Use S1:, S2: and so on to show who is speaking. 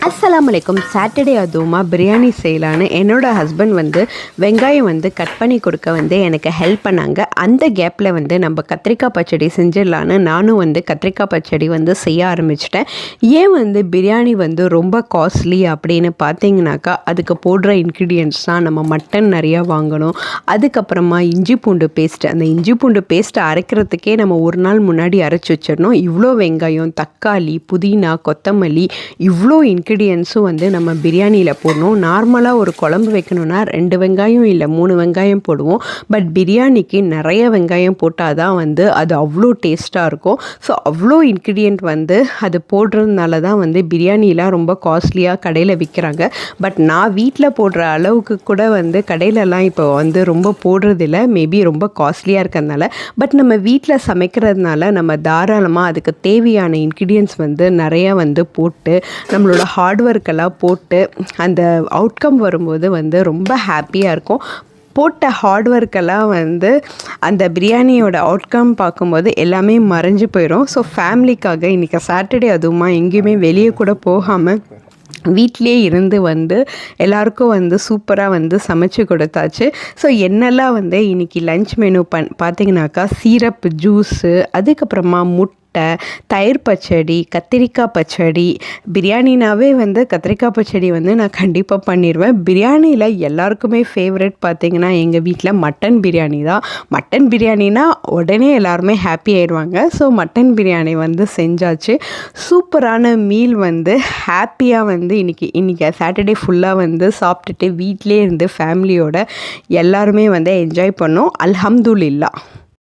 S1: அஸ்ஸலாமு அலைக்கும். சாட்டர்டே அதுவுமா பிரியாணி செய்யலான்னு என்னோடய ஹஸ்பண்ட் வந்து வெங்காயம் வந்து கட் பண்ணி கொடுக்க வந்து எனக்கு ஹெல்ப் பண்ணாங்க. அந்த கேப்பில் வந்து நம்ம கத்திரிக்காய் பச்சடி செஞ்சிடலான்னு நானும் வந்து கத்திரிக்காய் பச்சடி வந்து செய்ய ஆரம்பிச்சிட்டேன். ஏன் வந்து பிரியாணி வந்து ரொம்ப காஸ்ட்லி அப்படின்னு பார்த்தீங்கன்னாக்கா, அதுக்கு போடுற இன்க்ரீடியன்ட்ஸ் தான். நம்ம மட்டன் நிறையா வாங்கணும், அதுக்கப்புறமா இஞ்சி பூண்டு பேஸ்ட்டு, அந்த இஞ்சி பூண்டு பேஸ்ட்டை அரைக்கிறதுக்கே நம்ம ஒரு நாள் முன்னாடி அரைச்சி வச்சிடணும். இவ்வளோ வெங்காயம், தக்காளி, புதினா, கொத்தமல்லி, இவ்வளோ இன்க்ரீடியன்ஸும் வந்து நம்ம பிரியாணியில் போடணும். நார்மலாக ஒரு குழம்பு வைக்கணுன்னா 2 வெங்காயம் இல்லை 3 வெங்காயம் போடுவோம். பட் பிரியாணிக்கு நிறைய வெங்காயம் போட்டால் தான் வந்து அது அவ்வளோ டேஸ்ட்டாக இருக்கும். ஸோ அவ்வளோ இன்க்ரீடியன்ட் வந்து அது போடுறதுனால தான் வந்து பிரியாணிலாம் ரொம்ப காஸ்ட்லியாக கடையில் விற்கிறாங்க. பட் நான் வீட்டில் போடுற அளவுக்கு கூட வந்து கடையிலலாம் இப்போ வந்து ரொம்ப போடுறதில்ல. மேபி ரொம்ப காஸ்ட்லியாக இருக்கிறதுனால. பட் நம்ம வீட்டில் சமைக்கிறதுனால நம்ம தாராளமாக அதுக்கு தேவையான இன்க்ரீடியன்ட்ஸ் வந்து நிறையா வந்து போட்டு நம்மளோட ஹார்ட் ஒர்க்கெல்லாம் போட்டு அந்த அவுட்கம் வரும்போது வந்து ரொம்ப ஹாப்பியாக இருக்கும். போட்ட ஹார்ட் ஒர்க்கெல்லாம் வந்து அந்த பிரியாணியோட அவுட்கம் பார்க்கும்போது எல்லாமே மறைஞ்சு போயிடும். ஸோ ஃபேமிலிக்காக இன்றைக்கி சாட்டர்டே அதுவுமா எங்கேயுமே வெளியே கூட போகாமல் வீட்டிலே இருந்து வந்து எல்லாருக்கும் வந்து சூப்பராக வந்து சமைச்சு கொடுத்தாச்சு. ஸோ என்னெல்லாம் வந்து இன்றைக்கி லன்ச் மெனு பார்த்தீங்கன்னாக்கா, சீரப் ஜூஸு, அதுக்கப்புறமா தயிர் பச்சடி, கத்திரிக்காய் பச்சடி. பிரியாணினாவே வந்து கத்திரிக்காய் பச்சடி வந்து நான் கண்டிப்பாக பண்ணிடுவேன். பிரியாணியில் எல்லாருக்குமே ஃபேவரட் பார்த்திங்கன்னா எங்கள் வீட்டில் மட்டன் பிரியாணி தான். மட்டன் பிரியாணினா உடனே எல்லாருமே ஹாப்பி ஆயிடுவாங்க. ஸோ மட்டன் பிரியாணி வந்து செஞ்சாச்சு. சூப்பரான மீல் வந்து ஹாப்பியாக வந்து இன்றைக்கி சாட்டர்டே ஃபுல்லாக வந்து சாப்பிட்டுட்டு வீட்டிலே இருந்து ஃபேமிலியோட எல்லாருமே வந்து என்ஜாய் பண்ணோம். அல்ஹம்துலில்லாஹ்.